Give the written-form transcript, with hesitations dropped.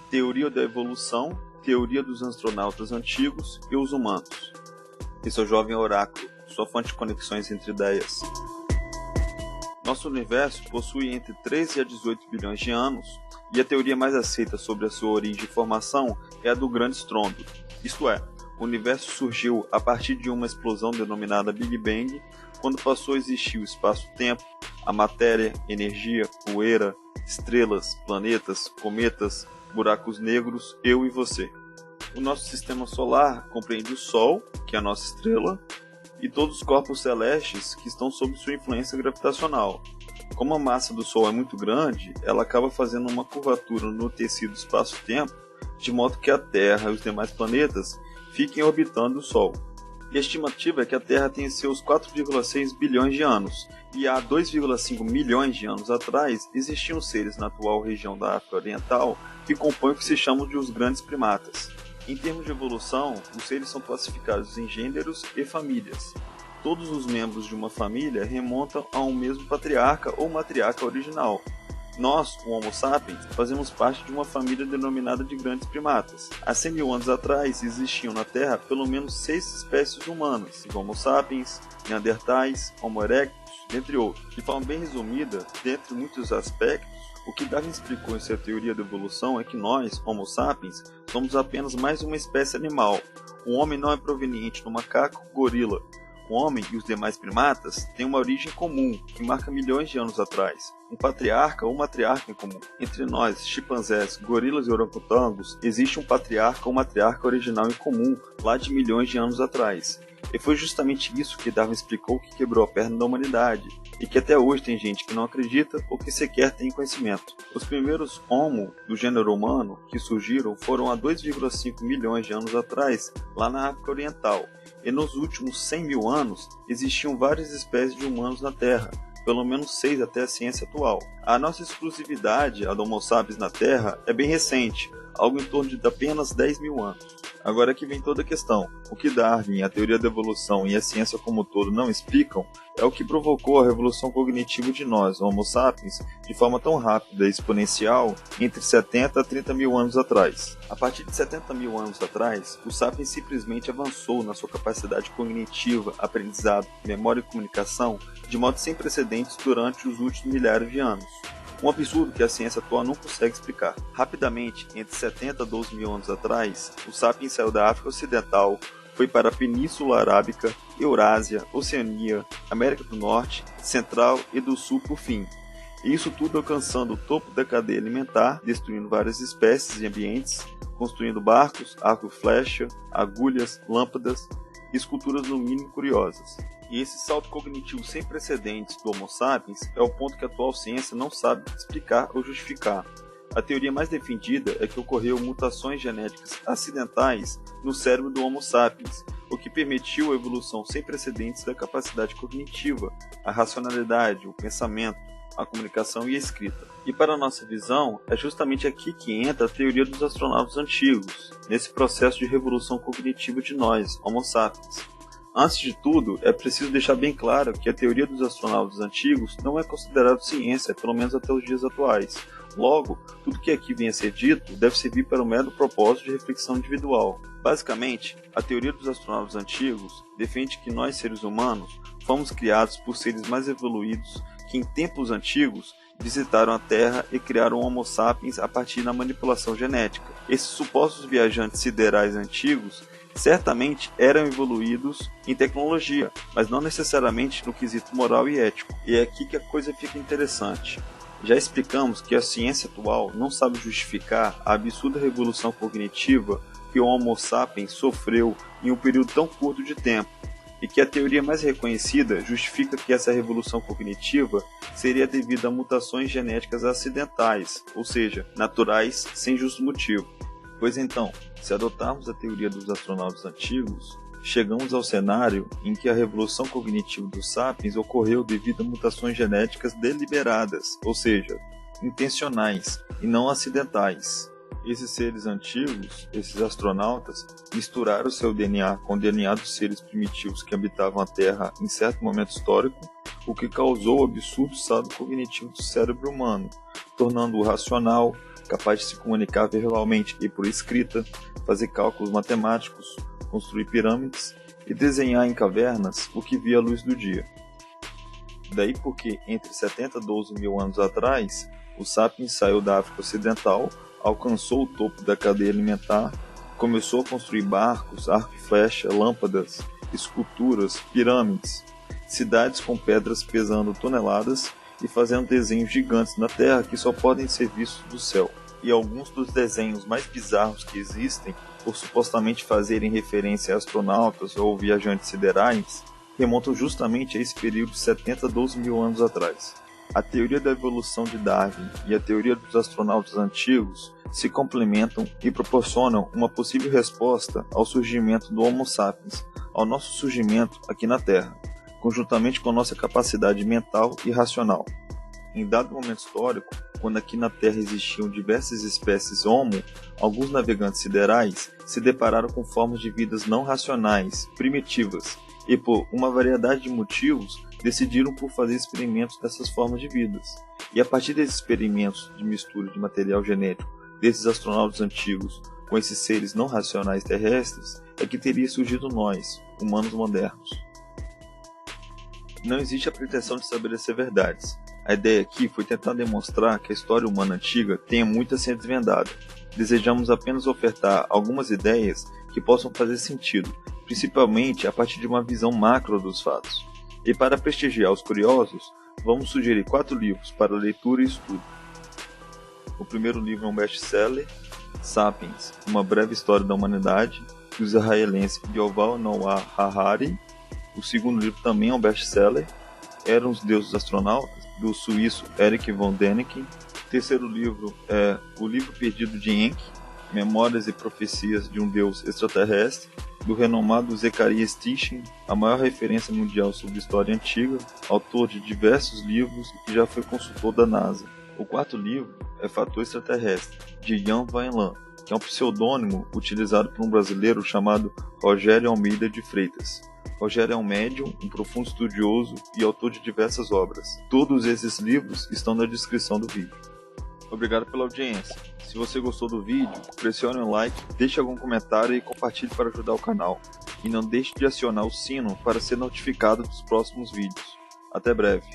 teoria da evolução, teoria dos astronautas antigos e os humanos. Esse é o Jovem Oráculo, sua fonte de conexões entre ideias. Nosso universo possui entre 13 a 18 bilhões de anos, e a teoria mais aceita sobre a sua origem e formação é a do Grande Estrondo. Isto é, o universo surgiu a partir de uma explosão denominada Big Bang, quando passou a existir o espaço-tempo, a matéria, energia, poeira, estrelas, planetas, cometas, buracos negros, eu e você. O nosso sistema solar compreende o Sol, que é a nossa estrela, e todos os corpos celestes que estão sob sua influência gravitacional. Como a massa do Sol é muito grande, ela acaba fazendo uma curvatura no tecido espaço-tempo, de modo que a Terra e os demais planetas fiquem orbitando o Sol. E a estimativa é que a Terra tenha seus 4,6 bilhões de anos, e há 2,5 milhões de anos atrás existiam seres na atual região da África Oriental que compõem o que se chamam de os grandes primatas. Em termos de evolução, os seres são classificados em gêneros e famílias. Todos os membros de uma família remontam a um mesmo patriarca ou matriarca original. Nós, o Homo sapiens, fazemos parte de uma família denominada de grandes primatas. Há 100 mil anos atrás existiam na Terra pelo menos 6 espécies humanas, Homo sapiens, Neandertais, Homo erectus, entre outros. De forma bem resumida, dentre muitos aspectos, o que Darwin explicou em sua teoria da evolução é que nós, Homo sapiens, somos apenas mais uma espécie animal. O homem não é proveniente do macaco, gorila. O homem e os demais primatas têm uma origem comum, que marca milhões de anos atrás. Um patriarca ou matriarca em comum. Entre nós, chimpanzés, gorilas e orangotangos, existe um patriarca ou matriarca original em comum, lá de milhões de anos atrás. E foi justamente isso que Darwin explicou que quebrou a perna da humanidade, e que até hoje tem gente que não acredita ou que sequer tem conhecimento. Os primeiros Homo do gênero humano que surgiram foram há 2,5 milhões de anos atrás, lá na África Oriental, e nos últimos 100 mil anos existiam várias espécies de humanos na Terra, pelo menos 6 até a ciência atual. A nossa exclusividade, a do Homo sapiens na Terra, é bem recente, algo em torno de apenas 10 mil anos. Agora aqui vem toda a questão. O que Darwin, a teoria da evolução e a ciência como um todo não explicam é o que provocou a revolução cognitiva de nós, Homo sapiens, de forma tão rápida e exponencial entre 70 a 30 mil anos atrás. A partir de 70 mil anos atrás, o sapiens simplesmente avançou na sua capacidade cognitiva, aprendizado, memória e comunicação de modo sem precedentes durante os últimos milhares de anos. Um absurdo que a ciência atual não consegue explicar. Rapidamente, entre 70 a 12 mil anos atrás, o sapiens saiu da África Ocidental, foi para a Península Arábica, Eurásia, Oceania, América do Norte, Central e do Sul por fim. E isso tudo alcançando o topo da cadeia alimentar, destruindo várias espécies e ambientes, construindo barcos, arco e flecha, agulhas, lâmpadas e esculturas no mínimo curiosas. E esse salto cognitivo sem precedentes do Homo sapiens é o ponto que a atual ciência não sabe explicar ou justificar. A teoria mais defendida é que ocorreu mutações genéticas acidentais no cérebro do Homo sapiens, o que permitiu a evolução sem precedentes da capacidade cognitiva, a racionalidade, o pensamento, a comunicação e a escrita. E para a nossa visão, é justamente aqui que entra a teoria dos astronautas antigos, nesse processo de revolução cognitiva de nós, Homo sapiens. Antes de tudo, é preciso deixar bem claro que a teoria dos astronautas antigos não é considerada ciência, pelo menos até os dias atuais. Logo, tudo que aqui vem a ser dito deve servir para um mero propósito de reflexão individual. Basicamente, a teoria dos astronautas antigos defende que nós, seres humanos, fomos criados por seres mais evoluídos que em tempos antigos visitaram a Terra e criaram o Homo sapiens a partir da manipulação genética. Esses supostos viajantes siderais antigos certamente eram evoluídos em tecnologia, mas não necessariamente no quesito moral e ético. E é aqui que a coisa fica interessante. Já explicamos que a ciência atual não sabe justificar a absurda revolução cognitiva que o Homo sapiens sofreu em um período tão curto de tempo, e que a teoria mais reconhecida justifica que essa revolução cognitiva seria devida a mutações genéticas acidentais, ou seja, naturais sem justo motivo. Pois então, se adotarmos a teoria dos astronautas antigos, chegamos ao cenário em que a revolução cognitiva dos sapiens ocorreu devido a mutações genéticas deliberadas, ou seja, intencionais e não acidentais. Esses seres antigos, esses astronautas, misturaram seu DNA com o DNA dos seres primitivos que habitavam a Terra em certo momento histórico, o que causou o absurdo estado cognitivo do cérebro humano, tornando-o racional, capaz de se comunicar verbalmente e por escrita, fazer cálculos matemáticos, construir pirâmides e desenhar em cavernas o que via à luz do dia. Daí porque, entre 70 e 12 mil anos atrás, o Sapiens saiu da África Ocidental, alcançou o topo da cadeia alimentar, começou a construir barcos, arco e flecha, lâmpadas, esculturas, pirâmides, cidades com pedras pesando toneladas e fazendo desenhos gigantes na Terra que só podem ser vistos do céu. E alguns dos desenhos mais bizarros que existem, por supostamente fazerem referência a astronautas ou viajantes siderais, remontam justamente a esse período de 70 a 12 mil anos atrás. A teoria da evolução de Darwin e a teoria dos astronautas antigos se complementam e proporcionam uma possível resposta ao surgimento do Homo sapiens, ao nosso surgimento aqui na Terra, conjuntamente com nossa capacidade mental e racional. Em dado momento histórico, quando aqui na Terra existiam diversas espécies Homo, alguns navegantes siderais se depararam com formas de vidas não racionais, primitivas, e por uma variedade de motivos decidiram por fazer experimentos dessas formas de vidas. E a partir desses experimentos de mistura de material genético desses astronautas antigos com esses seres não racionais terrestres, é que teria surgido nós, humanos modernos. Não existe a pretensão de estabelecer verdades. A ideia aqui foi tentar demonstrar que a história humana antiga tem muito a ser desvendada. Desejamos apenas ofertar algumas ideias que possam fazer sentido, principalmente a partir de uma visão macro dos fatos. E para prestigiar os curiosos, vamos sugerir 4 livros para leitura e estudo. O primeiro livro é um best-seller, Sapiens, Uma Breve História da Humanidade, do israelense Yuval Noah Harari. O segundo livro também é um best-seller, Eram os Deuses Astronautas, do suíço Erich von Däniken. O terceiro livro é O Livro Perdido de Enki, Memórias e Profecias de um Deus Extraterrestre, do renomado Zecharia Sitchin, a maior referência mundial sobre história antiga, autor de diversos livros e que já foi consultor da NASA. O quarto livro é Fator Extraterrestre, de Jan Vaillant, que é um pseudônimo utilizado por um brasileiro chamado Rogério Almeida de Freitas. Rogério é um médium, um profundo estudioso e autor de diversas obras. Todos esses livros estão na descrição do vídeo. Obrigado pela audiência. Se você gostou do vídeo, pressione o like, deixe algum comentário e compartilhe para ajudar o canal. E não deixe de acionar o sino para ser notificado dos próximos vídeos. Até breve.